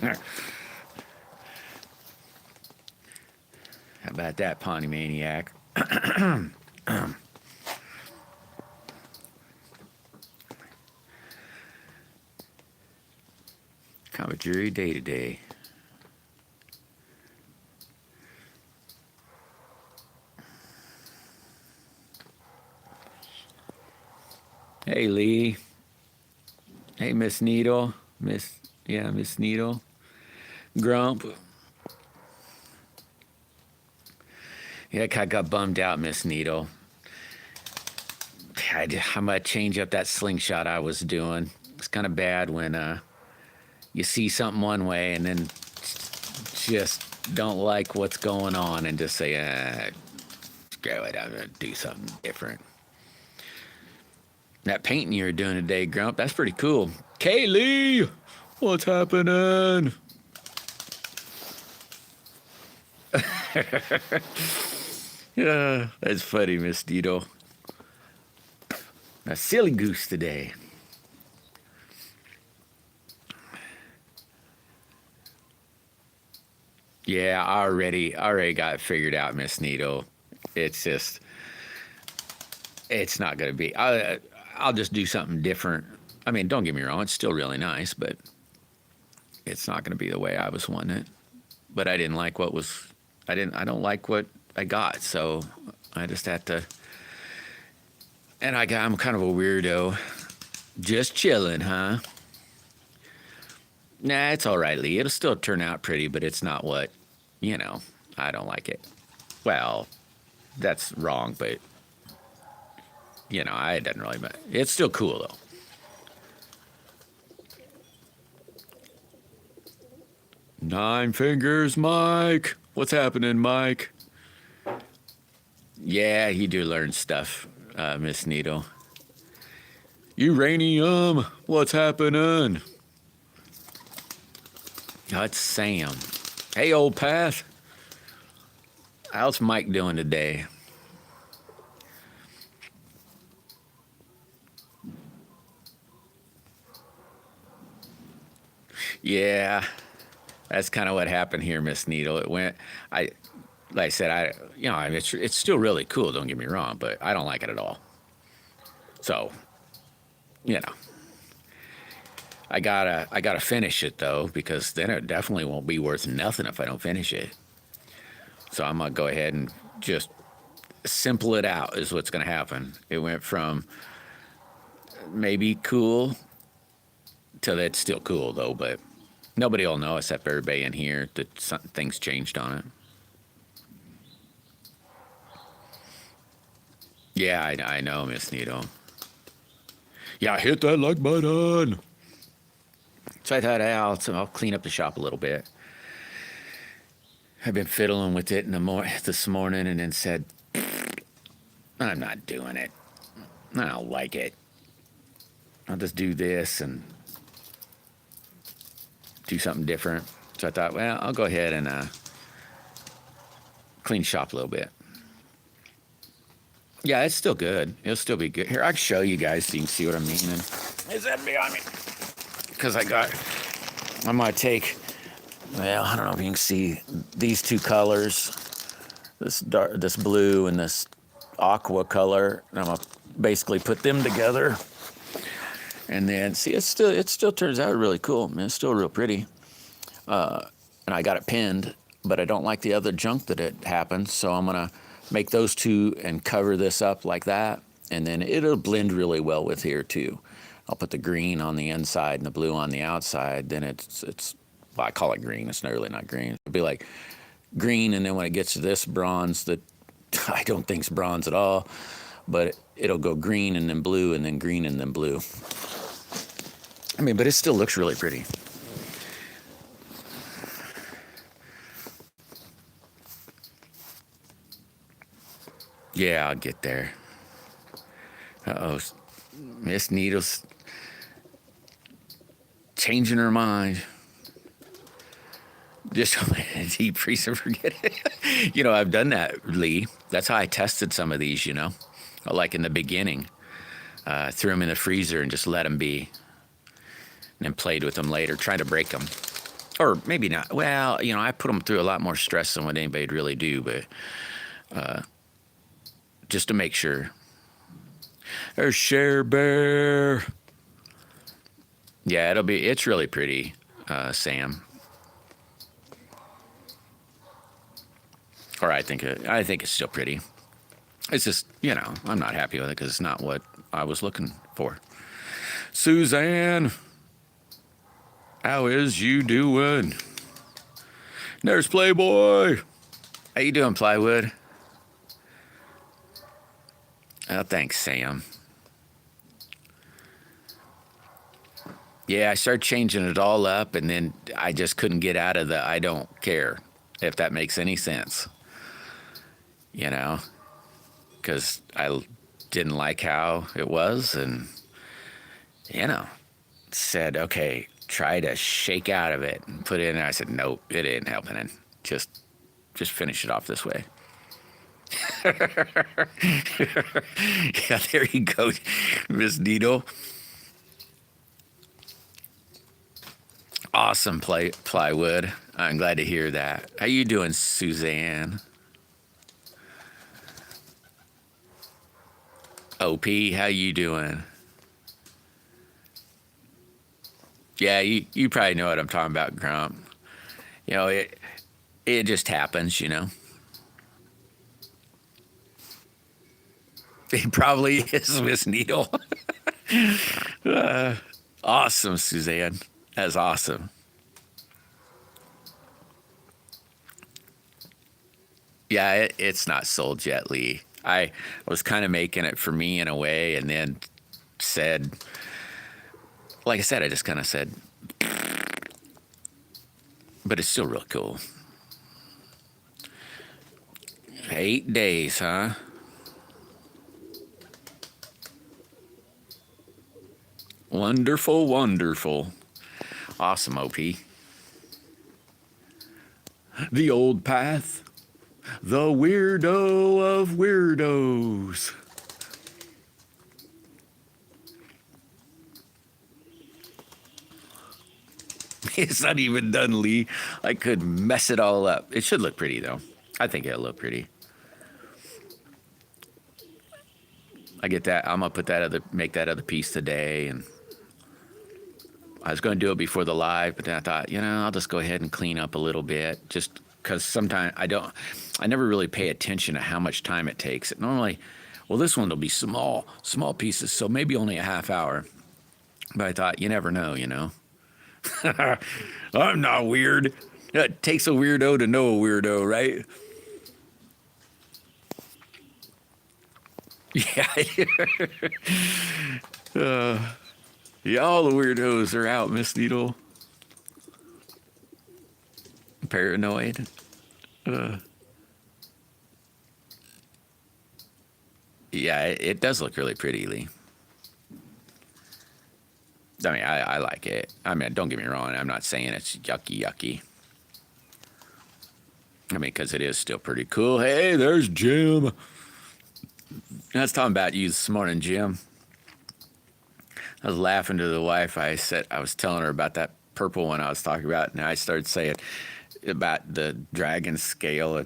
How about that, Pawnee Maniac? Kind of a dreary day today. Hey, Lee. Hey, Miss Needle. Miss Needle. Grump. Yeah, I kind of got bummed out, Miss Needle. I'm going to change up that slingshot I was doing. It's kind of bad when you see something one way and then just don't like what's going on and just say, screw it, I'm going to do something different. That painting you were doing today, Grump, that's pretty cool. Kaylee, what's happening? Yeah, that's funny, Miss Dito. A silly goose today. Yeah, I already got it figured out, Miss Needle. It's just, it's not going to be. I'll just do something different. I mean, don't get me wrong, it's still really nice, but it's not going to be the way I was wanting it. But I didn't like what was, I don't like what I got, so I just had to. And I'm kind of a weirdo. Just chilling, huh? Nah, it's all right, Lee. It'll still turn out pretty, but it's not what, I don't like it. Well, that's wrong, but, it doesn't really matter. It's still cool, though. Nine Fingers Mike. What's happening, Mike? Yeah, you do learn stuff, Miss Needle. Uranium. What's happening? That's Sam. Hey, old Path. How's Mike doing today? Yeah, that's kind of what happened here, Miss Needle. It went, like I said, it's still really cool. Don't get me wrong, but I don't like it at all. So, I gotta finish it though, because then it definitely won't be worth nothing if I don't finish it. So I'm gonna go ahead and just simple it out is what's gonna happen. It went from maybe cool to it's still cool though, but nobody will know except everybody in here that things changed on it. Yeah, I know, Miss Needle. Yeah, hit that like button. So I thought, I'll clean up the shop a little bit. I've been fiddling with it this morning and then said, I'm not doing it. I don't like it. I'll just do this and do something different. So I thought, well, I'll go ahead and clean shop a little bit. Yeah, it's still good. It'll still be good. Here, I can show you guys so you can see what I mean. And is that behind me? Because I'm going to take, well, I don't know if you can see these two colors, this blue and this aqua color. And I'm going to basically put them together. And then, see, it still turns out really cool. Man, it's still real pretty. And I got it pinned, but I don't like the other junk that it happens. So I'm going to make those two and cover this up like that. And then it'll blend really well with here too. I'll put the green on the inside and the blue on the outside. Then it's well, I call it green. It's really not green. It'll be like green, and then when it gets to this bronze that I don't think's bronze at all, but it'll go green and then blue and then green and then blue. I mean, but it still looks really pretty. Yeah, I'll get there. Uh-oh. Miss Needle's changing her mind. Just deep freeze and forget it. I've done that, Lee. That's how I tested some of these, like in the beginning. Threw them in the freezer and just let them be. And then played with them later, trying to break them. Or maybe not. Well, you know, I put them through a lot more stress than what anybody'd really do, but just to make sure. There's Share Bear. Yeah, it's really pretty, Sam. Or I think it's still pretty. It's just, you know, I'm not happy with it because it's not what I was looking for. Suzanne, how is you doing? There's Playboy. How you doing, Plywood? Oh, thanks, Sam. Yeah, I started changing it all up, and then I just couldn't get out of the I don't care, if that makes any sense. You know, because I didn't like how it was, and, you know, said, okay, try to shake out of it and put it in. And I said, nope, it ain't helping it. Just finish it off this way. Yeah, there you go, Miss Needle. Awesome plywood. I'm glad to hear that. How you doing, Suzanne? OP, how you doing? Yeah, you probably know what I'm talking about, Grump. You know, it just happens, you know. It probably is, Miss Needle. Awesome, Suzanne. That's awesome. Yeah, it's not sold yet, Lee. I was kind of making it for me in a way, and then said, like I said, I just kind of said, but it's still real cool. 8 days, huh? Wonderful, wonderful. Awesome, OP. The old path. The weirdo of weirdos. It's not even done, Lee. I could mess it all up. It should look pretty, though. I think it'll look pretty. I get that. I'm gonna make that other piece today, and I was gonna do it before the live, but then I thought, you know, I'll just go ahead and clean up a little bit, just because sometimes I never really pay attention to how much time it takes. Normally, well, this one will be small pieces, so maybe only a half hour. But I thought, you never know, you know. I'm not weird. It takes a weirdo to know a weirdo, right? Yeah. Yeah, all the weirdos are out, Miss Needle. Paranoid. Yeah, it does look really pretty, Lee. I mean, I like it. I mean, don't get me wrong. I'm not saying it's yucky. I mean, because it is still pretty cool. Hey, there's Jim. I was talking about you this morning, Jim. I was laughing to the wife. I was telling her about that purple one I was talking about, and I started saying about the dragon scale,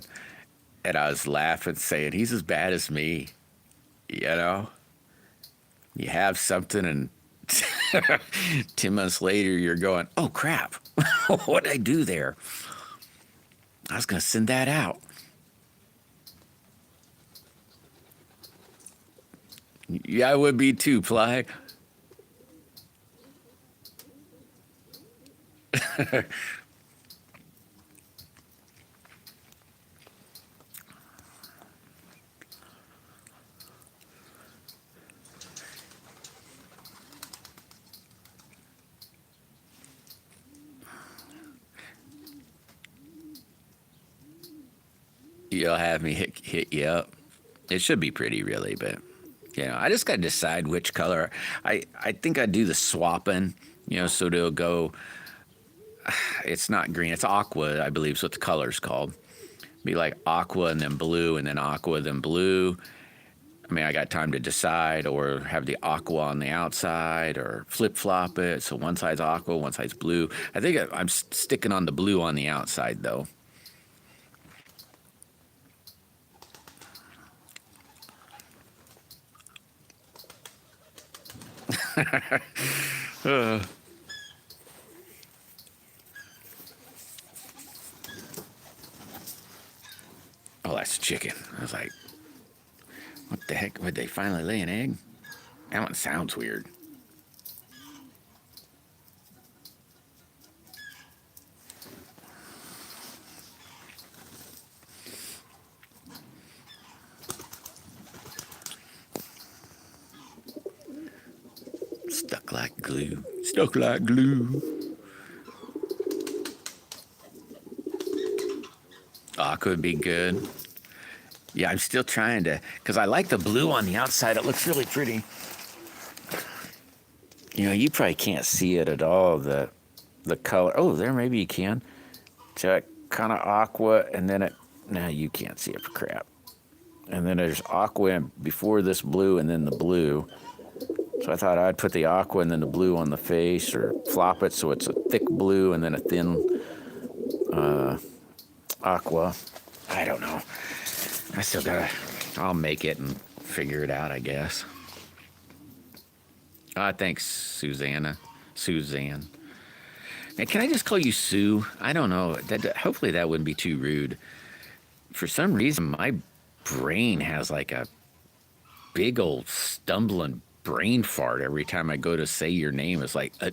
and I was laughing, saying, he's as bad as me. You know? You have something, and 10 months later, you're going, oh, crap. What did I do there? I was going to send that out. Yeah, I would be too, Ply. You'll have me hit you up. It should be pretty, really, but you know, I just got to decide which color. I think I do the swapping, you know, so it'll go. It's not green. It's aqua, I believe, is what the color's called. Be like aqua and then blue, and then aqua then blue, I mean, I got time to decide, or have the aqua on the outside, or flip-flop it. So one side's aqua, one side's blue. I think I'm sticking on the blue on the outside, though. Oh, that's chicken. I was like, what the heck? Would they finally lay an egg? That one sounds weird. Stuck like glue. Stuck like glue. Oh, could be good. Yeah, I'm still trying to, because I like the blue on the outside. It looks really pretty. You know, you probably can't see it at all, the color. Oh, there, maybe you can. Check, kind of aqua, and then it, no, you can't see it for crap. And then there's aqua before this blue, and then the blue. So I thought I'd put the aqua and then the blue on the face, or flop it so it's a thick blue and then a thin aqua. I don't know. I still gotta, I'll make it and figure it out, I guess. Thanks, Suzanne. Man, can I just call you Sue? I don't know. Hopefully that wouldn't be too rude. For some reason, my brain has like a big old stumbling brain fart every time I go to say your name. It's like, oh,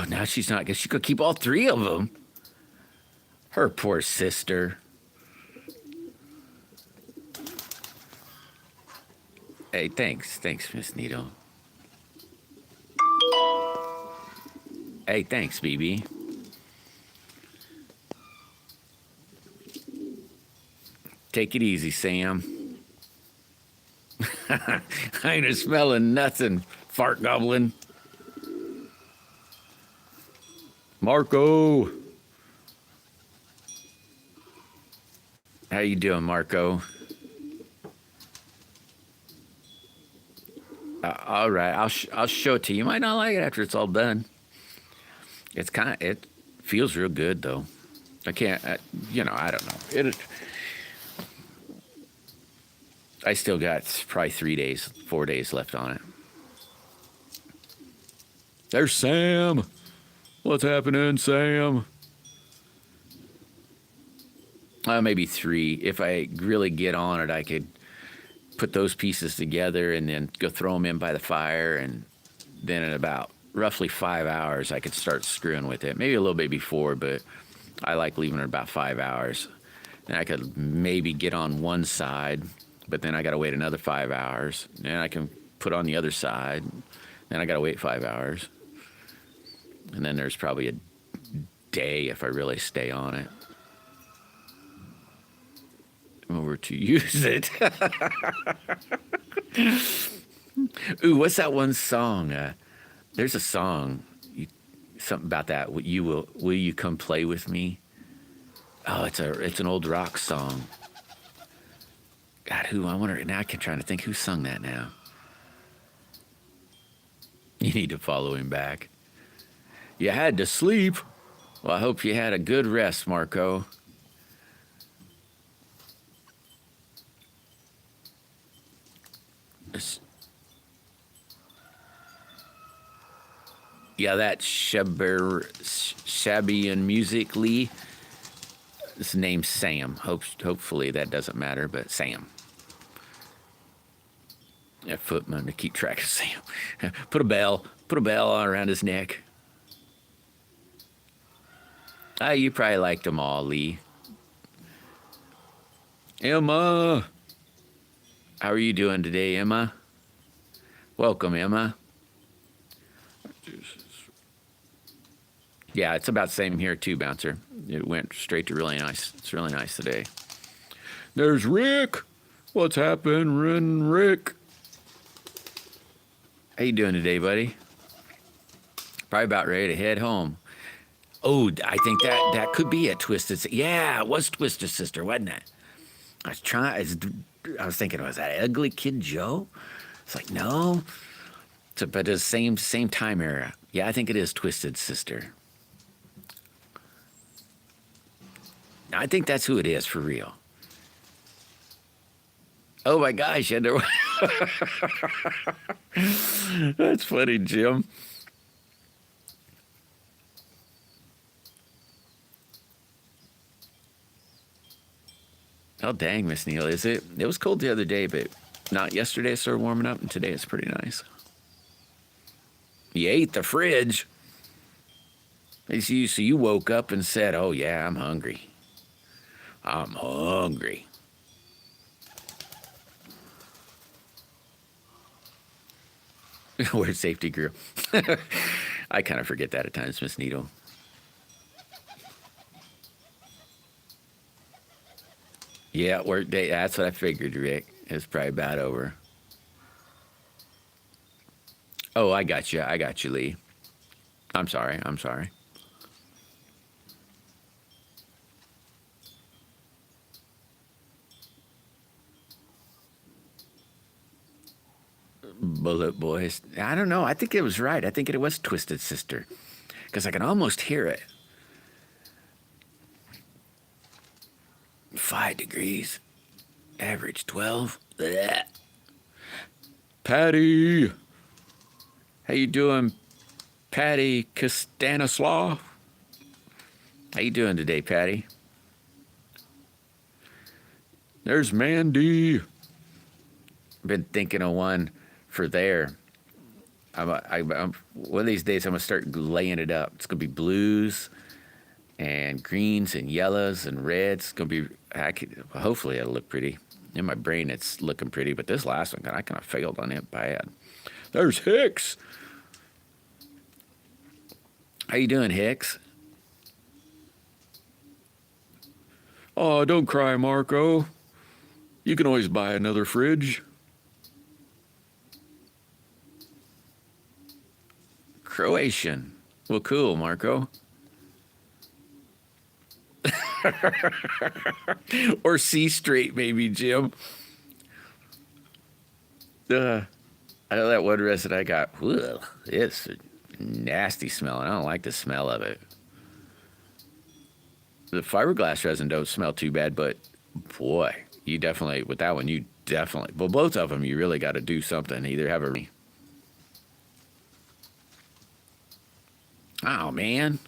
now she's not. I guess she could keep all three of them. Her poor sister. Hey, thanks, Miss Nito. Hey, thanks, BB. Take it easy, Sam. I ain't smelling nothing, fart goblin. Marco. How you doing, Marco? All right, I'll show it to you. You might not like it after it's all done. It feels real good though. I can't, I don't know. I still got probably 4 days left on it. There's Sam. What's happening, Sam? Maybe 3. If I really get on it, I could put those pieces together and then go throw them in by the fire, and then in about roughly 5 hours I could start screwing with it. Maybe a little bit before, but I like leaving it about 5 hours. And I could maybe get on one side, but then I got to wait another 5 hours. Then I can put on the other side. Then I got to wait 5 hours. And then there's probably a day if I really stay on it. Over to use it. Ooh, what's that one song? There's a song, something about that. Will you come play with me? Oh, it's an old rock song. God, I wonder now. I'm trying to think who sung that now. You need to follow him back. You had to sleep. Well, I hope you had a good rest, Marco. Yeah, that shabby and Music Lee. His name's Sam. Hopefully that doesn't matter, but Sam. Yeah, footman to keep track of Sam. Put a bell around his neck. You probably liked them all, Lee. Emma. How are you doing today, Emma? Welcome, Emma. Yeah, it's about the same here too, Bouncer. It went straight to really nice. It's really nice today. There's Rick. What's happening, Rick? How you doing today, buddy? Probably about ready to head home. Oh, I think that could be a Twisted. Yeah, it was Twisted Sister, wasn't it? I was trying. I was thinking, was that Ugly Kid Joe? It's like no. But it's same time era. Yeah, I think it is Twisted Sister. I think that's who it is for real. Oh my gosh, and that's funny, Jim. Oh dang, Miss Neal, is it? It was cold the other day, but not yesterday. It started warming up, and today it's pretty nice. You ate the fridge. So you woke up and said, "Oh yeah, I'm hungry. I'm hungry." Where's safety grill? I kind of forget that at times, Miss Needle. Yeah, work day. That's what I figured, Rick. It's probably about over. Oh, I got you. I got you, Lee. I'm sorry. I'm sorry. Bullet Boys. I don't know. I think it was right. I think it was Twisted Sister because I can almost hear it. 5 degrees. Average 12. Blech. Patty. How you doing, Patty Stanislaw? How you doing today, Patty? There's Mandy. Been thinking of one for there. One of these days I'm gonna start laying it up. It's gonna be blues and greens and yellows and reds. It's gonna be. Hopefully it'll look pretty. In my brain it's looking pretty, but this last one I kind of failed on it bad. There's Hicks. How you doing, Hicks? Oh, don't cry, Marco. You can always buy another fridge. Croatian. Well, cool, Marco. Or C Street, maybe, Jim. I know that one resin I got. Ugh, it's a nasty smell, and I don't like the smell of it. The fiberglass resin don't smell too bad, but boy, you definitely with that one, you definitely. Well, both of them, you really got to do something. Either have a. Oh man.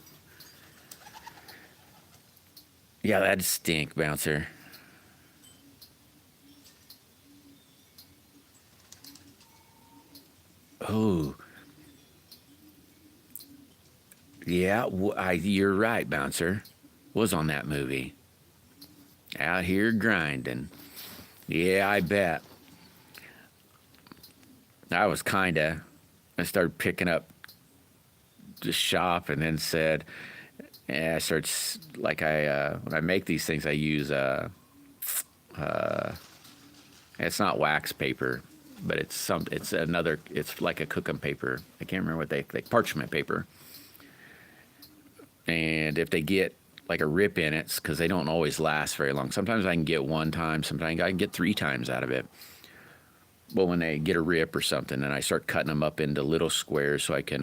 Yeah, that'd stink, bouncer. Oh, yeah, you're right, bouncer. Was on that movie. Out here grinding. Yeah, I bet. I was kinda. I started picking up the shop and then said, yeah, I started like when I make these things, I use it's not wax paper, but it's another. It's like a cooking paper. I can't remember what they parchment paper. And if they get like a rip in it, because they don't always last very long. Sometimes I can get one time. Sometimes I can get 3 times out of it. Well, when they get a rip or something, then I start cutting them up into little squares so I can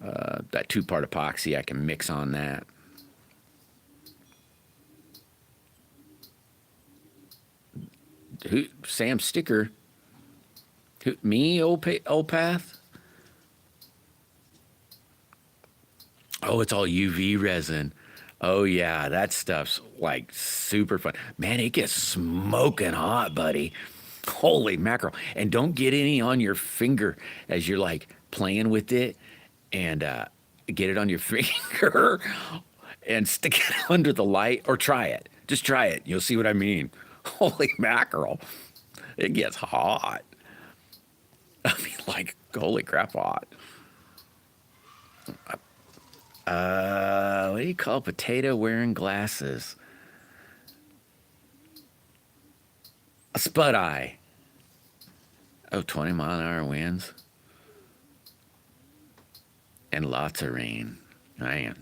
that 2-part epoxy I can mix on that. Who? Sam Sticker? Who, me? Old Path? Oh, it's all UV resin. Oh yeah, that stuff's like super fun. Man, it gets smoking hot, buddy. Holy mackerel. And don't get any on your finger as you're like playing with it and get it on your finger and stick it under the light or try it. Just try it. You'll see what I mean. Holy mackerel. It gets hot. I mean, like, holy crap, hot. What do you call potato wearing glasses? A spud eye. Oh, 20-mile-an-hour winds. And lots of rain. Man.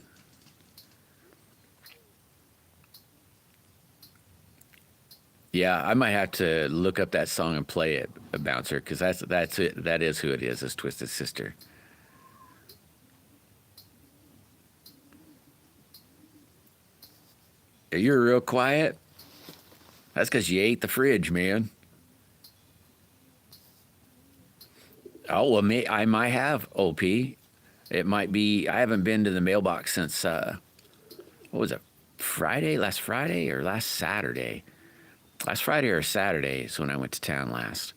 Yeah, I might have to look up that song and play it, a Bouncer, because that's it. That is who it is Twisted Sister. You're real quiet. That's because you ate the fridge, man. Oh, well, I might have, OP. It might be, I haven't been to the mailbox since, what was it, Friday? Last Friday or last Saturday? Last Friday or Saturday is when I went to town last.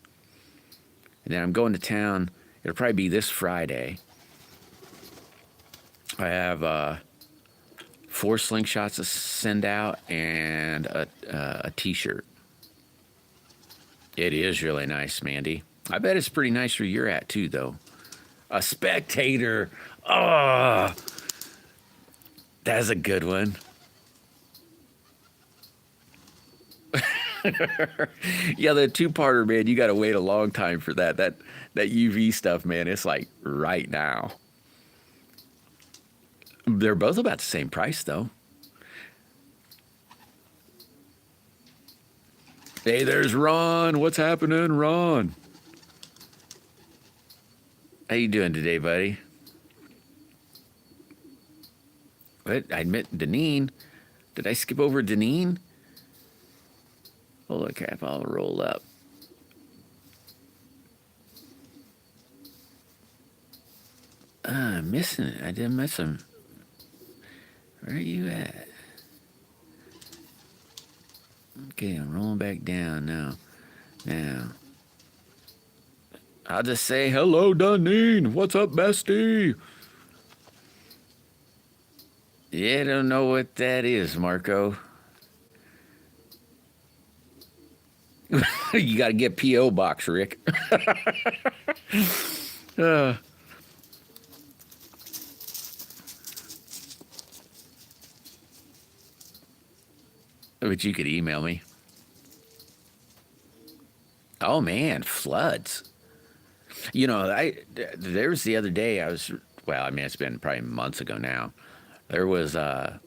And then I'm going to town, it'll probably be this Friday. I have 4 slingshots to send out and a t-shirt. It is really nice, Mandy. I bet it's pretty nice where you're at too, though. A spectator. Oh, that's a good one. Yeah, the 2-parter, man, you got to wait a long time for that. That UV stuff, man, it's like right now. They're both about the same price, though. Hey, there's Ron. What's happening, Ron? How you doing today, buddy? What? I admit, Deneen. Did I skip over Deneen? Holy crap, I'll roll up. I'm missing it. I didn't miss him. Where are you at? Okay, I'm rolling back down now. Now. I'll just say, hello, Deneen. What's up, bestie? Yeah, I don't know what that is, Marco. You got to get P.O. Box, Rick. But you could email me. Oh, man, floods. You know, there was the other day well, I mean, it's been probably months ago now. There was, oh,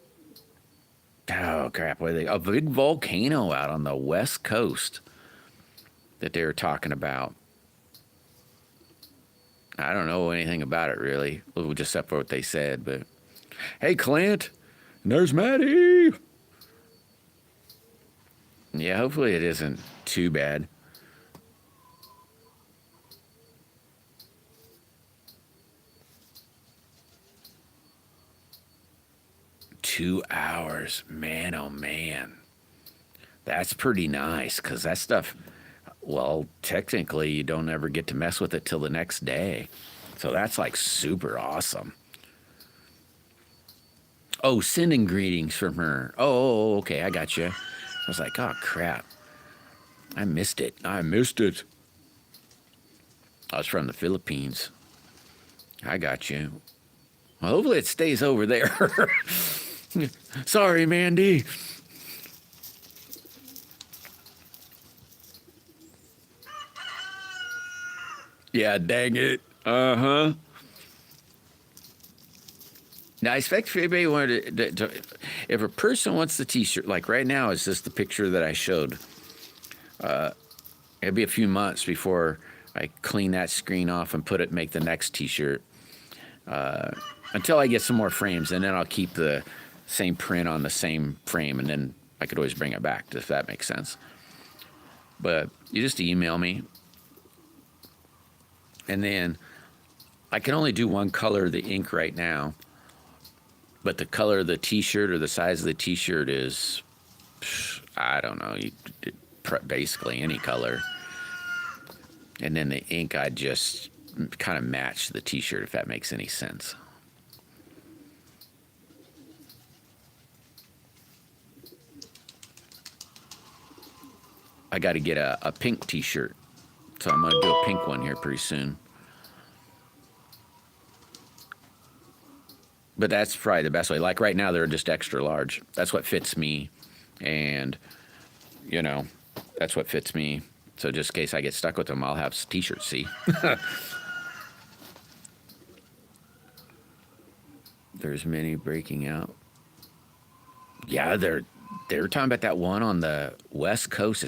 crap, a big volcano out on the west coast that they were talking about. I don't know anything about it, really, just except for what they said, but... Hey, Clint, and there's Maddie! Yeah, hopefully it isn't too bad. Two hours, man, oh man. That's pretty nice, because that stuff, well, technically you don't ever get to mess with it till the next day. So that's like super awesome. Oh, sending greetings from her. Oh, okay, I got you. I was like, oh, crap. I missed it. I was from the Philippines. I got you. Well, hopefully it stays over there. Sorry, Mandy. Yeah, dang it. Uh-huh. Now, I expect if anybody wanted to, if a person wants the t-shirt, like right now, it's just the picture that I showed. It'll be a few months before I clean that screen off and make the next t-shirt. Until I get some more frames, and then I'll keep the same print on the same frame, and then I could always bring it back, if that makes sense. But you just email me, and then I can only do one color of the ink right now, but the color of the t-shirt or the size of the t-shirt is, I don't know, basically any color. And then the ink, I just kind of match the t-shirt, if that makes any sense. I got to get a pink t-shirt, so I'm going to do a pink one here pretty soon. But that's probably the best way. Like right now, they're just extra large. That's what fits me, and, you know, that's what fits me. So just in case I get stuck with them, I'll have t-shirts, see? There's many breaking out. Yeah, they're talking about that one on the West Coast.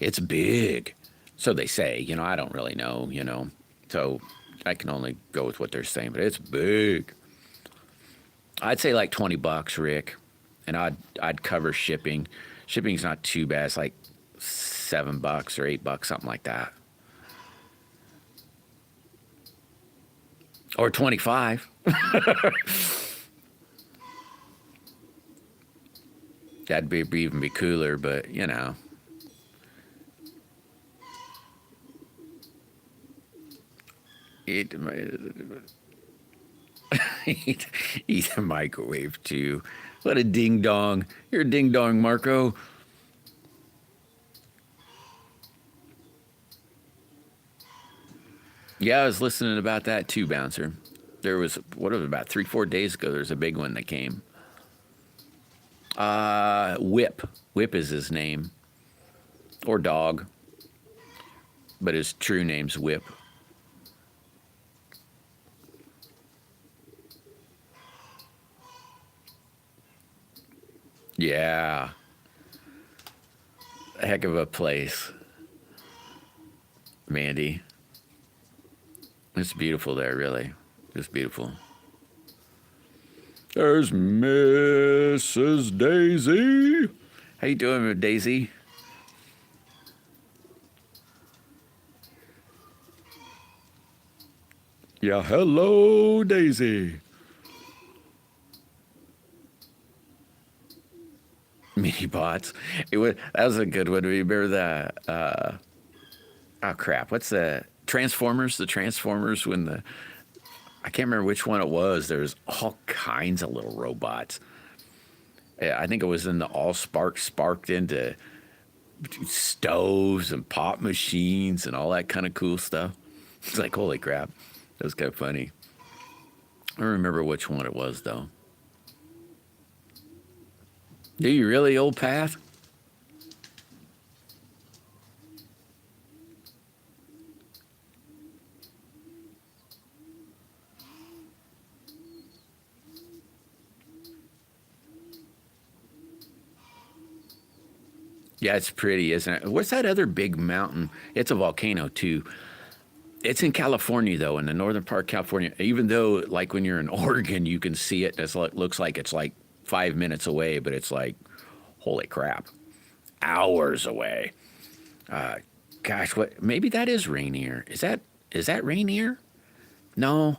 It's big. So they say, I don't really know, So I can only go with what they're saying, but it's big. I'd say like $20, Rick, and I'd cover shipping. Shipping's not too bad. It's like $7 or $8, something like that, or 25. That'd be even be cooler, but it eat a microwave too. What a ding dong! You're a ding dong, Marco. Yeah, I was listening about that too, Bouncer. There was about 3-4 days ago. There's a big one that came. Whip. Whip is his name, or dog, but his true name's Whip. Yeah, a heck of a place, Mandy. It's beautiful there, really. It's beautiful. There's Mrs. Daisy. How you doing, Daisy? Yeah, hello, Daisy. Mini bots. That was a good one. Remember the oh crap, what's the Transformers? The Transformers when I can't remember which one it was. There's all kinds of little robots. Yeah, I think it was in the all sparked into stoves and pop machines and all that kind of cool stuff. It's like, holy crap. That was kind of funny. I don't remember which one it was, though. Do you really, old Path? Yeah, it's pretty, isn't it? What's that other big mountain? It's a volcano, too. It's in California, though, in the northern part of California. Even though, like, when you're in Oregon, you can see it. It looks like it's like 5 minutes away, but it's like, holy crap, hours away. Gosh, what? Maybe that is Rainier. Is that Rainier? No,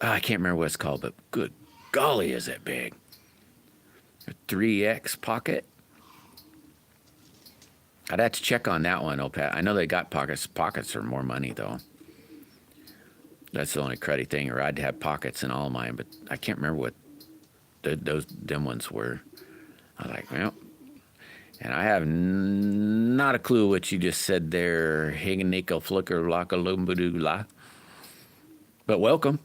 I can't remember what it's called, but good golly, is it big? A 3X pocket. I'd have to check on that one, Pat. I know they got pockets. Pockets are more money, though. That's the only cruddy thing, or I'd have pockets in all of mine, but I can't remember what them ones were. I was like, well, and I have not a clue what you just said there. Higaniko Flicker Laka Lumbadula. But welcome.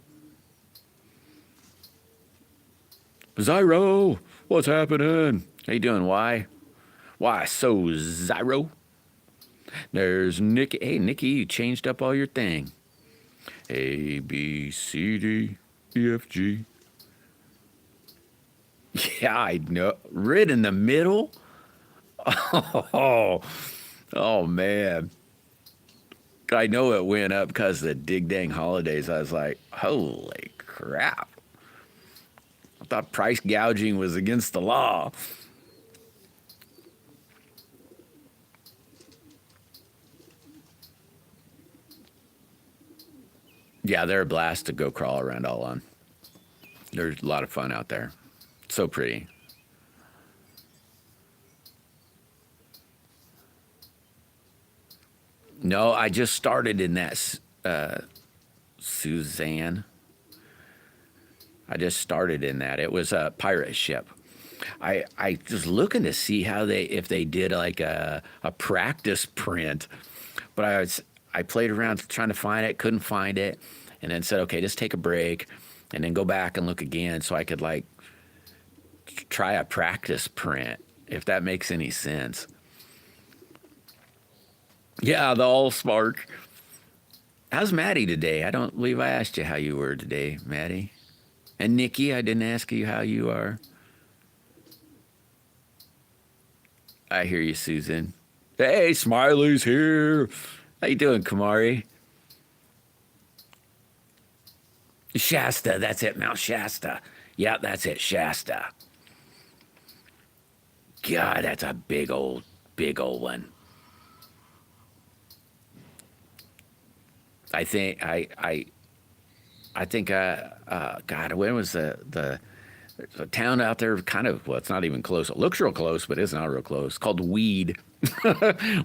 Zyro, what's happening? How you doing? Why so Zyro? There's Nikki. Hey, Nikki, you changed up all your thing. A, B, C, D, E, F, G. Yeah, I know. Right in the middle? Oh, man. I know it went up because of the dig dang holidays. I was like, holy crap. I thought price gouging was against the law. Yeah, they're a blast to go crawl around all on. There's a lot of fun out there. So pretty. No, I just started in that, Suzanne. I just started in that. It was a pirate ship. I was looking to see if they did like a practice print, but I played around trying to find it, couldn't find it, and then said, okay, just take a break, and then go back and look again so I could like try a practice print, if that makes any sense. Yeah, the all spark. How's Maddie today? I don't believe I asked you how you were today, Maddie. And Nikki, I didn't ask you how you are. I hear you, Susan. Hey, Smiley's here. How you doing, Kamari? Shasta, that's it, Mount Shasta. Yeah, that's it, Shasta. God, that's a big old one. I think God, when was the town out there? Kind of, well, it's not even close. It looks real close, but it's not real close. It's called Weed,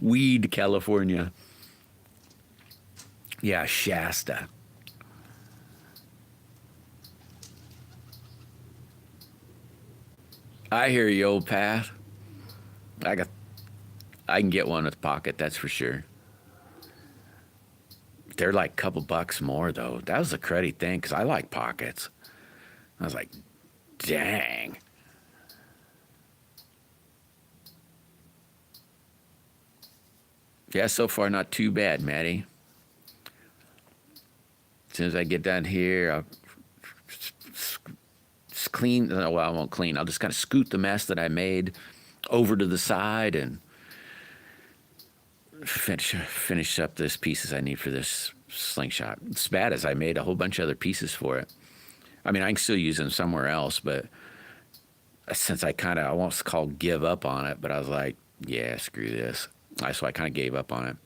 Weed, California. Yeah, Shasta. I hear you, old Pat. I got, I can get one at the pocket, that's for sure. They're like a couple bucks more though. That was a cruddy thing because I like pockets. I was like, dang. Yeah, so far not too bad, Maddie. As soon as I get down here, I'll clean. Well, I won't clean. I'll just kind of scoot the mess that I made over to the side and finish up this pieces I need for this slingshot. It's bad as I made a whole bunch of other pieces for it. I mean, I can still use them somewhere else, but since I won't call give up on it, but I was like, yeah, screw this. So I kind of gave up on it.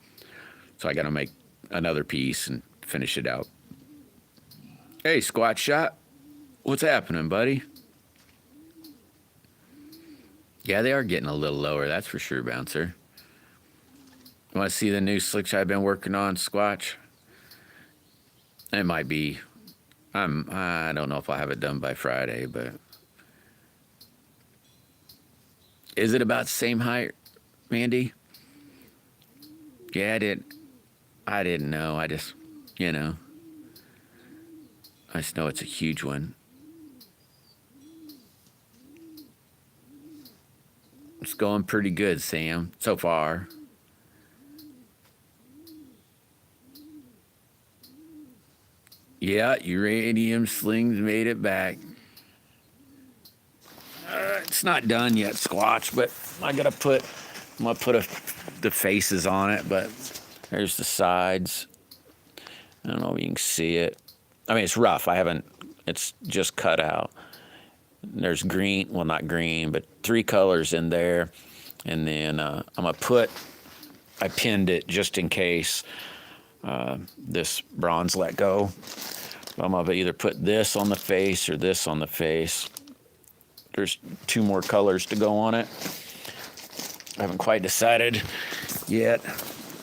So I got to make another piece and finish it out. Hey, Squat Shot, what's happening, buddy? Yeah, they are getting a little lower, that's for sure, Bouncer. You want to see the new slick shot I've been working on, Squatch? It might be. I don't know if I'll have it done by Friday, but is it about the same height, Mandy? Yeah, I didn't know. I just know it's a huge one. It's going pretty good, Sam, so far. Yeah, uranium slings made it back. It's not done yet, Squatch, but I'm gonna put the faces on it, but there's the sides. I don't know if you can see it. I mean, it's rough. It's just cut out. There's green, well, not green, but 3 colors in there. And then I pinned it just in case this bronze let go. I'm gonna either put this on the face or this on the face. There's 2 more colors to go on it. I haven't quite decided yet.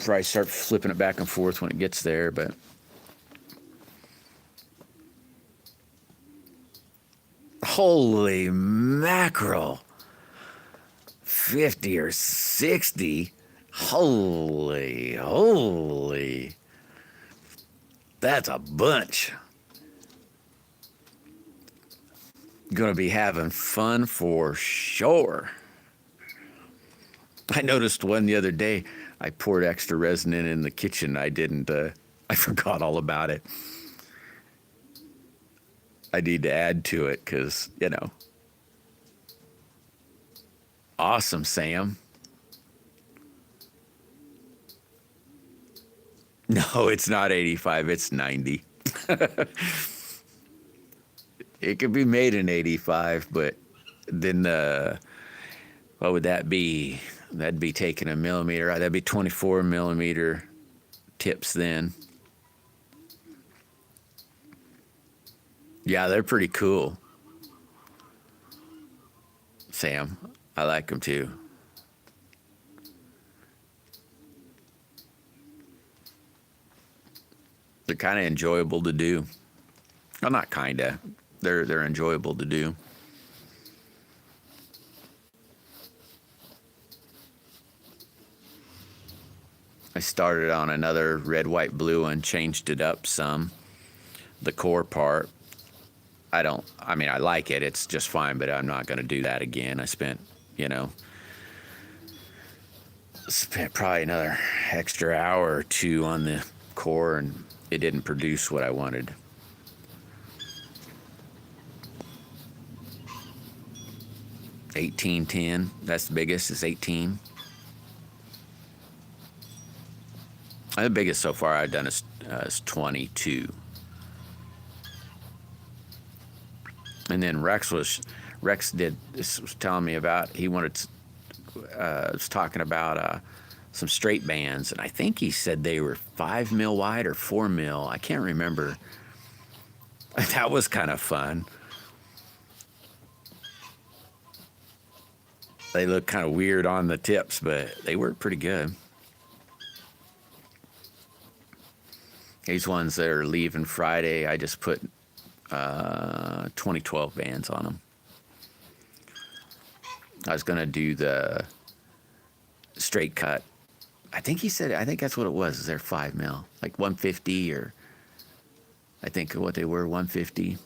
Probably start flipping it back and forth when it gets there, but holy mackerel. 50 or 60. Holy. That's a bunch. Gonna be having fun for sure. I noticed one the other day. I poured extra resin in the kitchen. I forgot all about it. I need to add to it because, Awesome, Sam. No, it's not 85, it's 90. It could be made in 85, but then what would that be? That'd be taking a millimeter. That'd be 24 millimeter tips then. Yeah, they're pretty cool. Sam, I like them too. They're kind of enjoyable to do. Well, not kinda. They're enjoyable to do. I started on another red, white, blue one, changed it up some. The core part. I like it. It's just fine, but I'm not going to do that again. I spent probably another extra hour or 2 on the core, and it didn't produce what I wanted. 1810. That's the biggest, is 18. The biggest so far I've done is 22. And then Rex was telling me about, he was talking about some straight bands, and I think he said they were 5 mil wide or 4 mil. I can't remember. That was kind of fun. They look kind of weird on the tips, but they work pretty good. These ones that are leaving Friday, I just put 2012 bands on them. I was going to do the straight cut. I think that's what it was. Is they're 5 mil, like 150, or I think what they were, 150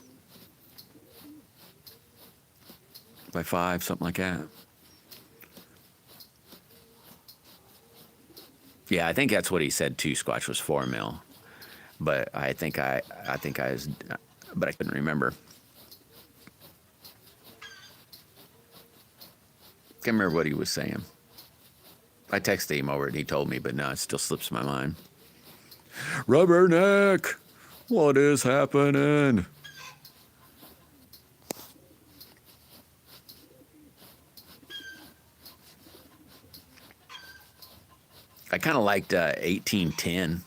by 5, something like that. Yeah, I think that's what he said too. Squatch was 4 mil, but I think I was, but I couldn't remember. Can't remember what he was saying. I texted him over it and he told me, but no, it still slips my mind. Rubberneck, what is happening? I kind of liked 1810.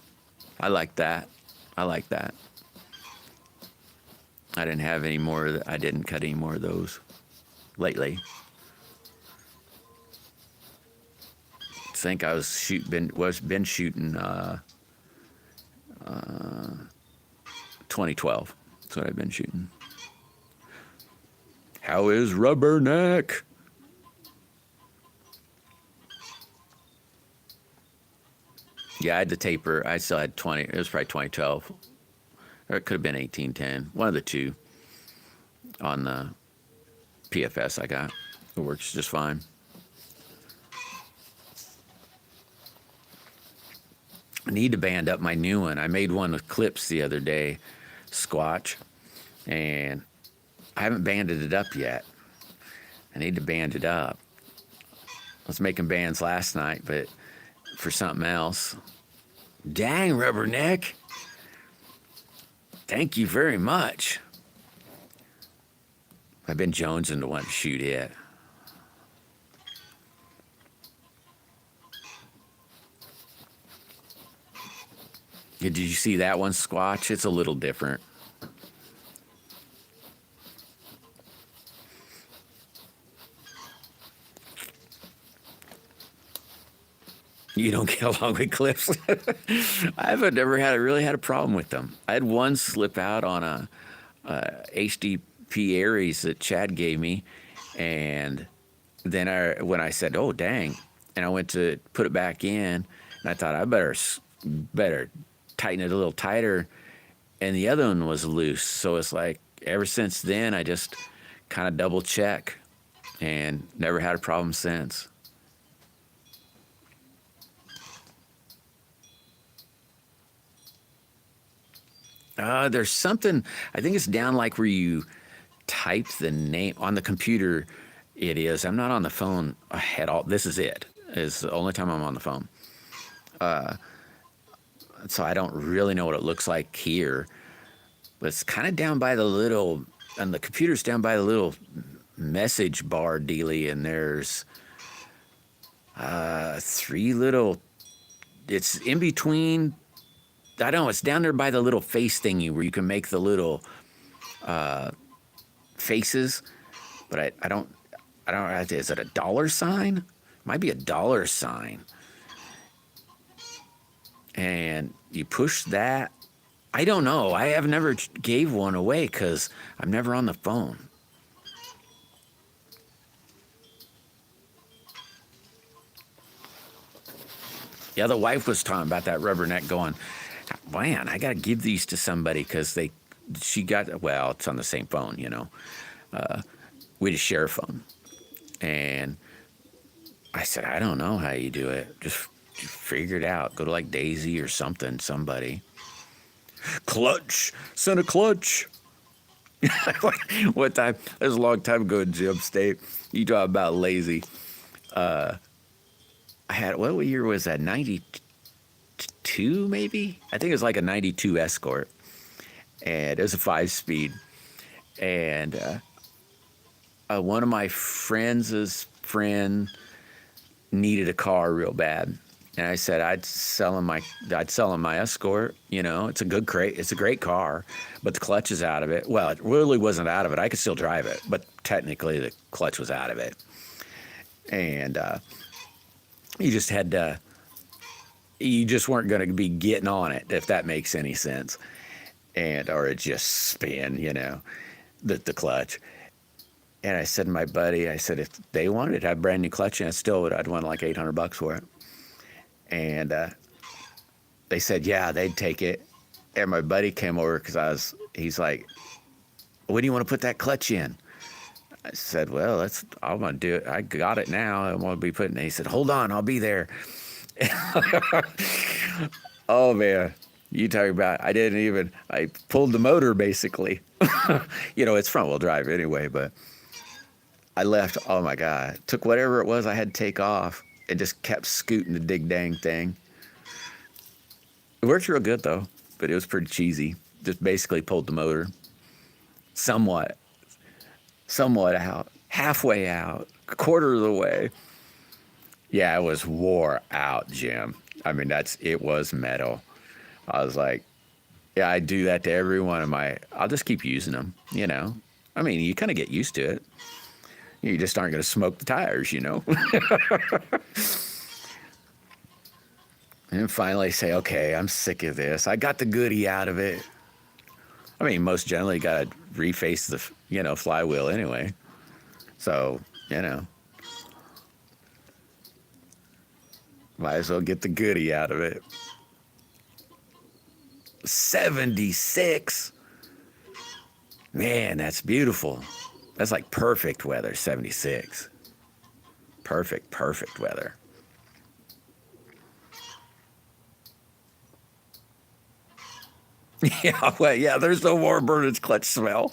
I like that. I didn't have any more. I didn't cut any more of those lately. I think I was shooting 2012. That's what I've been shooting. How is Rubberneck? Yeah, I had the taper. I still had 20. It was probably 2012. Or it could have been 1810. One of the two on the PFS I got. It works just fine. I need to band up my new one. I made one with clips the other day, Squatch, and I haven't banded it up yet. I need to band it up. I was making bands last night, but for something else. Dang, Rubberneck. Thank you very much. I've been jonesing to want to shoot it. Did you see that one, Squatch? It's a little different. You don't get along with clips. I haven't really had a problem with them. I had one slip out on a HDP Aries that Chad gave me, and then when I said, "Oh dang," and I went to put it back in, and I thought I better tighten it a little tighter, and the other one was loose. So it's like ever since then I just kind of double check, and never had a problem since. There's something, I think it's down like where you type the name on the computer. It is. I'm not on the phone at all. This is it. It's the only time I'm on the phone. So I don't really know what it looks like here. But it's kind of down by the little, and the computer's down by the little message bar dealie, and there's 3 little, it's in between. I don't know, it's down there by the little face thingy where you can make the little faces, but I don't, is it a dollar sign? Might be a dollar sign. And you push that. I don't know. I have never gave one away because I'm never on the phone. The other wife was talking about that Rubberneck going, man, I got to give these to somebody because she got, well, it's on the same phone, you know. We just share a phone. And I said, I don't know how you do it. Just figure it out. Go to like Daisy or something, somebody. Clutch. Send a clutch. What time? That was a long time ago in Gym State. You talk about lazy. I had, what year was that? 92, maybe? I think it was like a 92 Escort. And it was a 5-speed. And one of my friends' friend needed a car real bad. And I said I'd sell him my Escort. You know, it's a great car, but the clutch is out of it. Well, it really wasn't out of it. I could still drive it, but technically the clutch was out of it. And you just had to. You just weren't going to be getting on it, if that makes any sense. Or it just spin, you know, the clutch. And I said to my buddy, I said, if they wanted it, I had a brand new clutch, and I'd want like $800 for it. And they said, yeah, they'd take it. And my buddy came over he's like, when do you want to put that clutch in? I said, well, I'm going to do it. I got it now. I'm going to be putting it. He said, hold on, I'll be there. Oh, man. You talk about, I pulled the motor basically. You know, it's front wheel drive anyway, but I left, oh my God. Took whatever it was I had to take off and just kept scooting the dang thing. It worked real good though, but it was pretty cheesy. Just basically pulled the motor somewhat out, halfway out, a quarter of the way. Yeah, it was wore out, Jim. I mean, it was metal. I was like, yeah, I do that to every one of I'll just keep using them, you know. I mean, you kind of get used to it. You just aren't going to smoke the tires, you know. And finally say, okay, I'm sick of this. I got the goodie out of it. I mean, most generally, you got to reface the, flywheel anyway. So, might as well get the goodie out of it. 76. Man, that's beautiful. That's like perfect weather, 76. Perfect weather. Yeah, well, yeah, there's no more Bernard's clutch smell.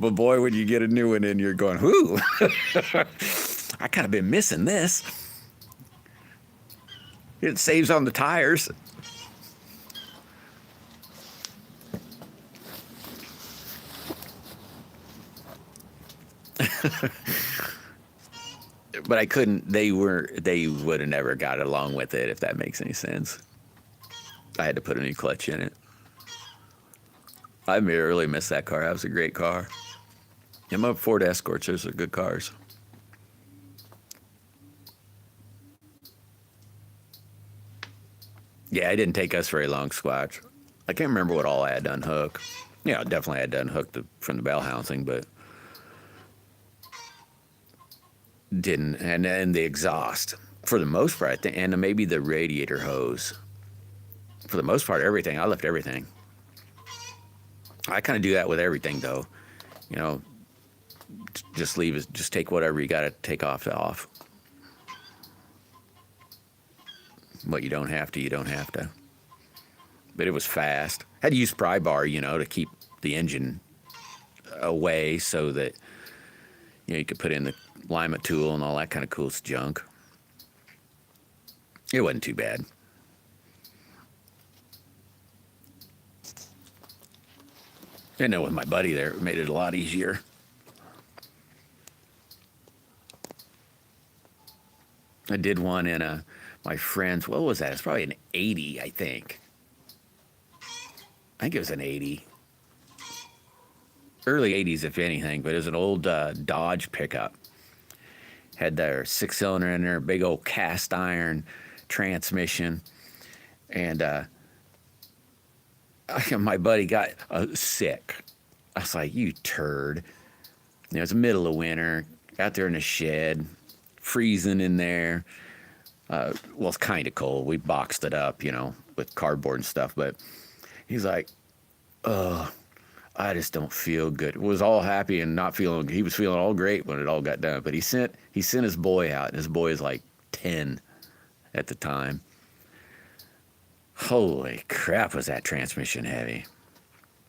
But boy, when you get a new one in, you're going, whoo, I kind of been missing this. It saves on the tires. But I couldn't, they would have never got along with it, if that makes any sense. I had to put a new clutch in it. I really miss that car. That was a great car. And my Ford Escorts, those are good cars. Yeah, it didn't take us very long, Squatch. I can't remember what all I had to unhook. Yeah, definitely had to unhook from the bell housing, but didn't. And then the exhaust, for the most part, I think, and maybe the radiator hose. For the most part, everything. I left everything. I kind of do that with everything, though. Just leave it. Just take whatever you got to take off. What you don't have to, you don't have to. But it was fast. Had to use pry bar, to keep the engine away so that, you could put in the lima tool and all that kind of cool junk. It wasn't too bad. I know with my buddy there, it made it a lot easier. I did one in my friend's, what was that? It's probably an 80, I think. I think it was an 80. Early 80s, if anything, but it was an old Dodge pickup. Had their 6-cylinder in there, big old cast iron transmission. And my buddy got sick. I was like, you turd. It was the middle of winter, out there in the shed, freezing in there. Well, it's kind of cold. We boxed it up, with cardboard and stuff. But he's like, I just don't feel good. Was all happy and not feeling. He was feeling all great when it all got done. But he sent his boy out, and his boy is like 10 at the time. Holy crap, was that transmission heavy.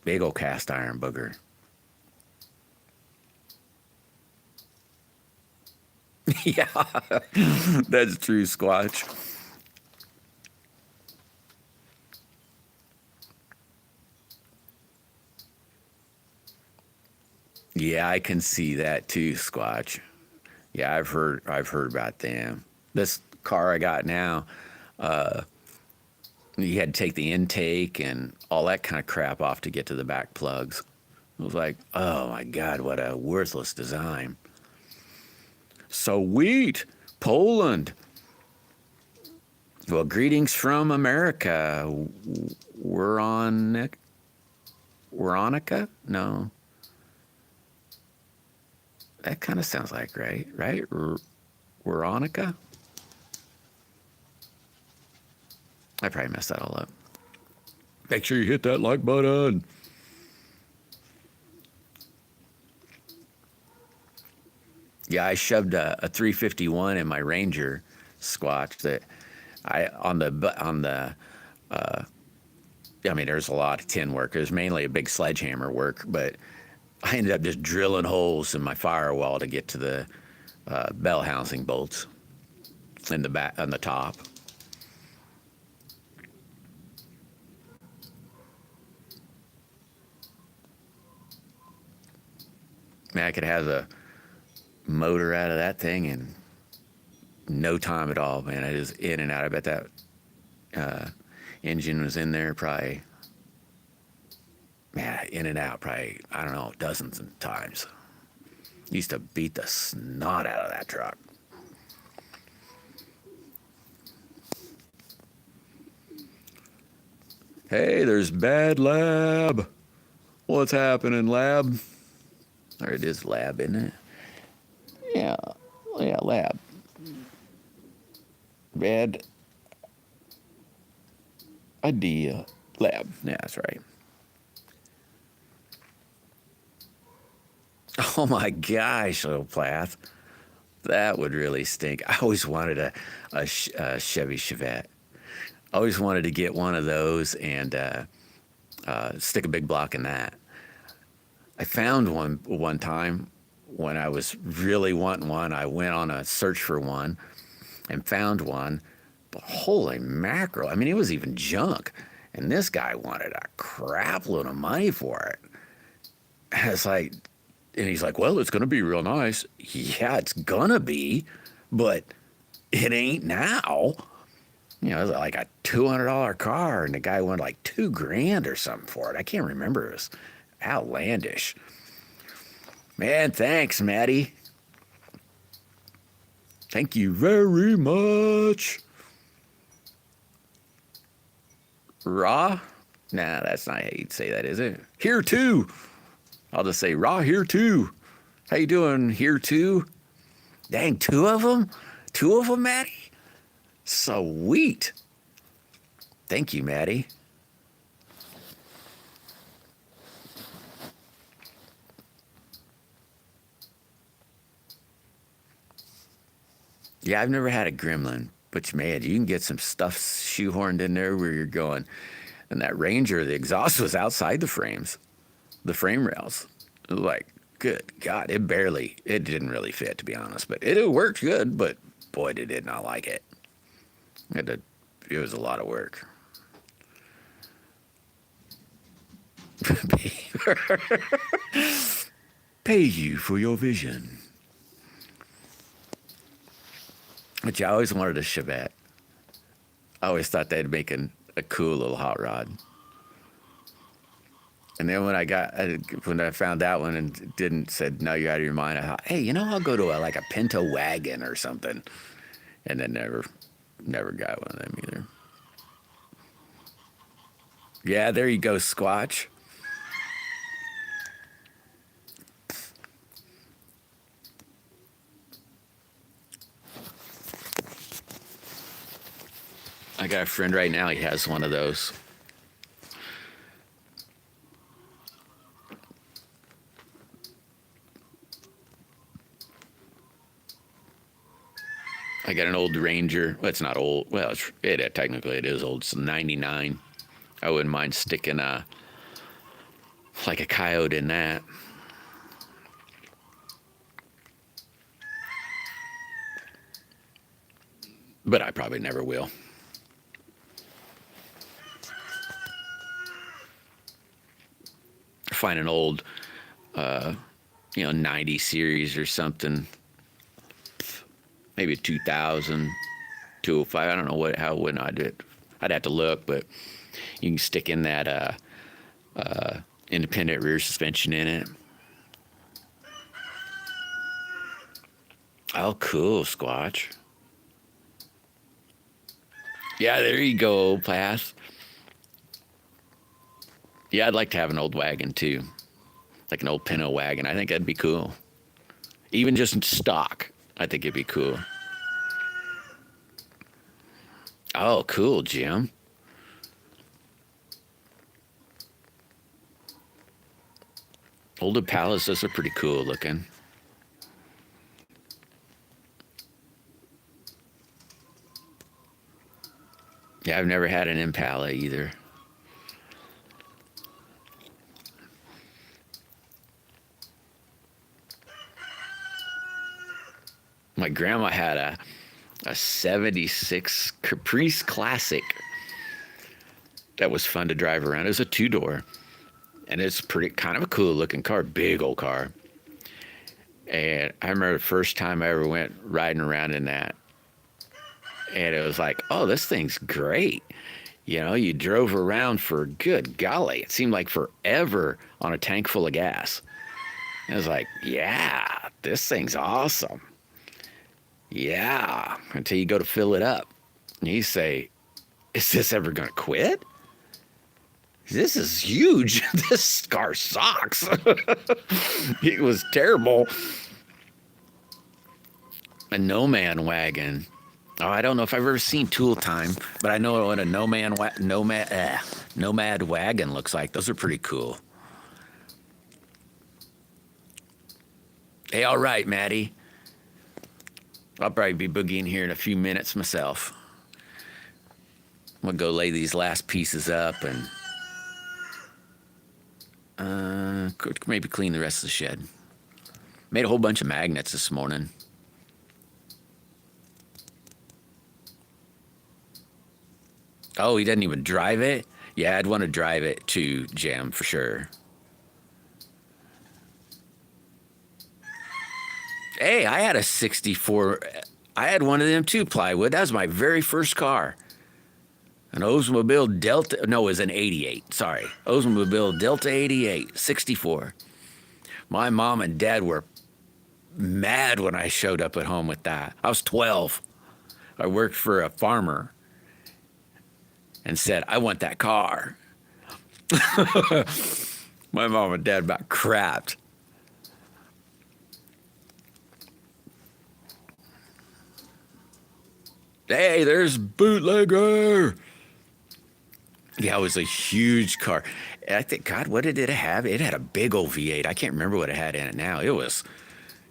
Big old cast iron booger. Yeah, that's true, Squatch. Yeah, I can see that too, Squatch. Yeah, I've heard about them. This car I got now, you had to take the intake and all that kind of crap off to get to the back plugs. It was like, oh my God, what a worthless design. Sweet, Poland. Well, greetings from America. We're on Veronica? No, that kind of sounds like right? Veronica? I probably messed that all up. Make sure you hit that like button. Yeah, I shoved a 351 in my Ranger Squatch that I on the I mean, there's a lot of tin work. There's mainly a big sledgehammer work, but I ended up just drilling holes in my firewall to get to the bell housing bolts in the back on the top. Man, I could have the motor out of that thing in no time at all, man. I just in and out. I bet that uh, engine was in there probably, man, in and out probably, I don't know, dozens of times. Used to beat the snot out of that truck. Hey, there's Bad Lab. What's happening, Lab? Or it is Lab, isn't it? Yeah, yeah, Lab. Bad idea. Lab. Yeah, that's right. Oh my gosh, little Plath. That would really stink. I always wanted a Chevy Chevette. I always wanted to get one of those and stick a big block in that. I found one time when I was really wanting one. I went on a search for one and found one. But holy mackerel. I mean, it was even junk. And this guy wanted a crap load of money for it. And it's like, and he's like, well, it's going to be real nice. Yeah, it's going to be, but it ain't now. You know, it was like a $200 car, and the guy wanted like $2,000 or something for it. I can't remember. It was outlandish. Man, thanks, Maddie. Thank you very much. Raw? Nah, that's not how you'd say that, is it? Here too. I'll just say raw here too. How you doing here too? Dang, two of them? Two of them, Maddie? Sweet. Thank you, Maddie. Yeah, I've never had a gremlin, but man, you can get some stuff shoehorned in there where you're going. And that Ranger, the exhaust was outside the frames, the frame rails. It was like, good God, it didn't really fit, to be honest, but it worked good, but boy, did it not like it. It was a lot of work. Pay you for your vision. But yeah, I always wanted a Chevette. I always thought they'd make a cool little hot rod. And then when I found that one and didn't said no, you're out of your mind. I thought, hey, I'll go to like a Pinto wagon or something, and then never got one of them either. Yeah, there you go, Squatch. I got a friend right now. He has one of those. I got an old Ranger. Well, it's not old. Well, technically it is old. It's 99. I wouldn't mind sticking like a coyote in that. but I probably never will. Find an old, 90 series or something, maybe a 2000, 205. I don't know how when I did. I'd have to look, but you can stick in that independent rear suspension in it. Oh, cool, Squatch. Yeah, there you go, Pass. Yeah, I'd like to have an old wagon too, like an old Pinto wagon. I think that'd be cool. Even just stock, I think it'd be cool. Oh, cool, Jim. Old Impalas, those are pretty cool looking. Yeah, I've never had an Impala either. My grandma had a 76 Caprice Classic that was fun to drive around. It was a 2-door, and it's pretty kind of a cool looking car, big old car. And I remember the first time I ever went riding around in that, and it was like, oh, this thing's great. You drove around for, good golly, it seemed like forever on a tank full of gas. And I was like, yeah, this thing's awesome. Yeah, until you go to fill it up. And you say, is this ever going to quit? This is huge. This car sucks. It was terrible. A No-Man wagon. Oh, I don't know if I've ever seen Tool Time, but I know what a Nomad wagon looks like. Those are pretty cool. Hey, all right, Maddie. I'll probably be boogieing here in a few minutes myself. I'm gonna go lay these last pieces up and maybe clean the rest of the shed. Made a whole bunch of magnets this morning. Oh, he doesn't even drive it? Yeah, I'd want to drive it too, Jam, for sure. Hey, I had a 64. I had one of them too, plywood. That was my very first car. An Oldsmobile Delta. No, it was an 88. Sorry. Oldsmobile Delta 88, 64. My mom and dad were mad when I showed up at home with that. I was 12. I worked for a farmer and said, I want that car. My mom and dad about crapped. Hey, there's Bootlegger. Yeah, it was a huge car. I think, God, what did it have? It had a big old V8. I can't remember what it had in it now. It was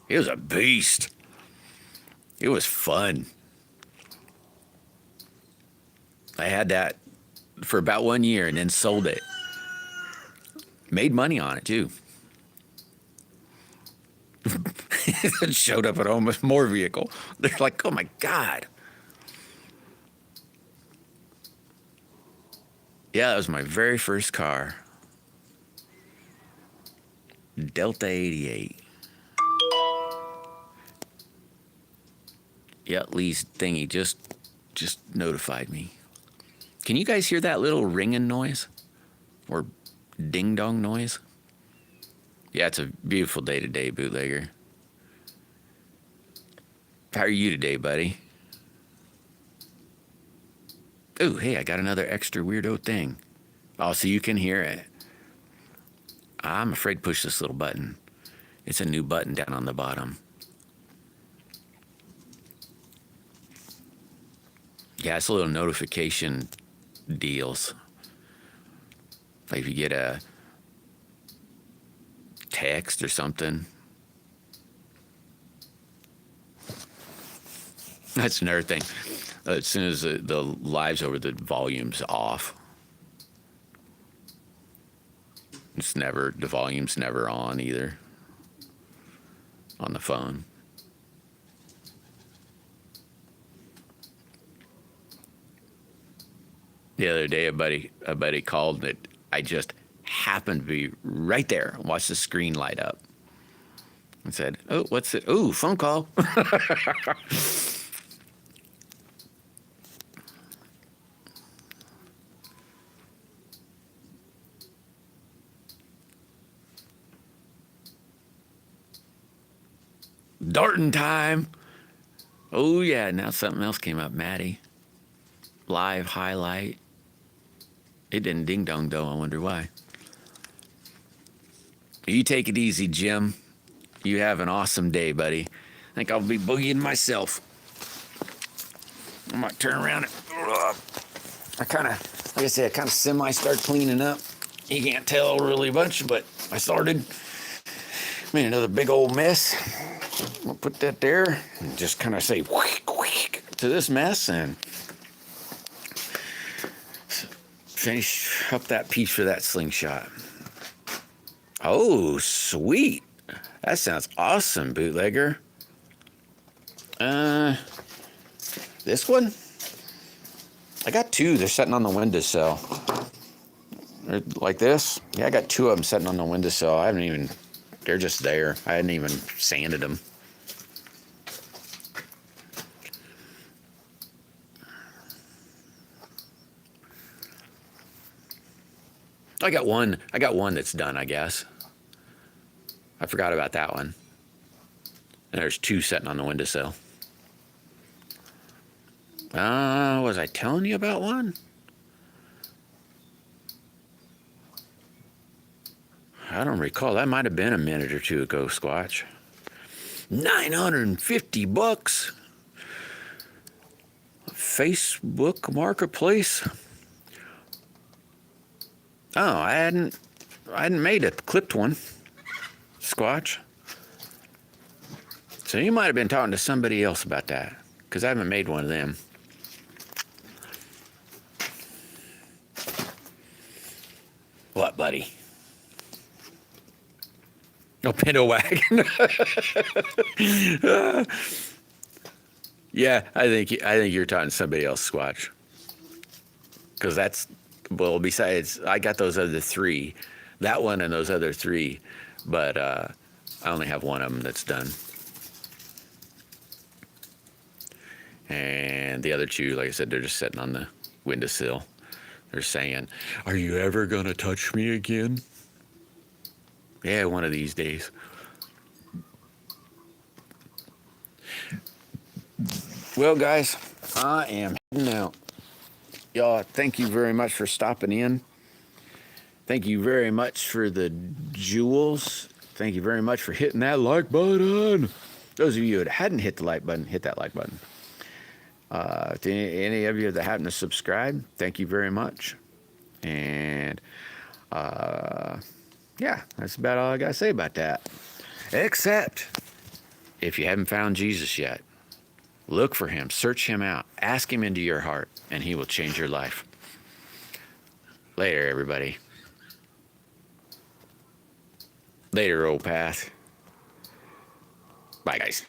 a beast. It was fun. I had that for about 1 year and then sold it. Made money on it, too. Showed up at home with more vehicle. They're like, oh, my God. Yeah, that was my very first car. Delta 88. Yeah, Lee's thingy just notified me. Can you guys hear that little ringing noise? Or ding-dong noise? Yeah, it's a beautiful day today, Bootlegger. How are you today, buddy? Oh, hey, I got another extra weirdo thing. Oh, so you can hear it. I'm afraid to push this little button. It's a new button down on the bottom. Yeah, it's a little notification deals. Like if you get a text or something. That's another thing. As soon as the live's over, the volume's off. The volume's never on either. On the phone. The other day, a buddy called that I just happened to be right there and watched the screen light up and said, "Oh, what's it? Oh, phone call." Darting time. Oh yeah, now something else came up, Maddie. Live highlight. It didn't ding dong though. I wonder why. You take it easy, Jim. You have an awesome day, buddy. I think I'll be boogieing myself. I might turn around and I kind of, like I said, I kind of semi start cleaning up. You can't tell really much, but I started. Made another big old mess. I'll put that there and just kind of say whack, whack to this mess and finish up that piece for that slingshot. Oh, sweet. That sounds awesome, bootlegger. This one? I got two. They're sitting on the windowsill. They're like this? Yeah, I got two of them sitting on the windowsill. I haven't even, they're just there. I hadn't even sanded them. I got one that's done, I guess. I forgot about that one. And there's two sitting on the windowsill. Was I telling you about one? I don't recall. That might have been a minute or two ago, Squatch. $950. Facebook Marketplace. Oh, I hadn't made a clipped one, Squatch. So you might have been talking to somebody else about that, because I haven't made one of them. What, buddy? A pinto wagon. Yeah, I think you're talking to somebody else, Squatch. Because that's, well, besides, I got those other three, that one and those other three, but I only have one of them that's done. And the other two, like I said, they're just sitting on the windowsill. They're saying, "Are you ever going to touch me again?" Yeah, one of these days. Well, guys, I am heading out. Y'all, thank you very much for stopping in. Thank you very much for the jewels. Thank you very much for hitting that like button. Those of you that hadn't hit the like button, hit that like button. To any of you that happen to subscribe, thank you very much. And yeah, that's about all I got to say about that. Except, if you haven't found Jesus yet, look for him, search him out, ask him into your heart, and he will change your life. Later, everybody. Later, old path. Bye, guys.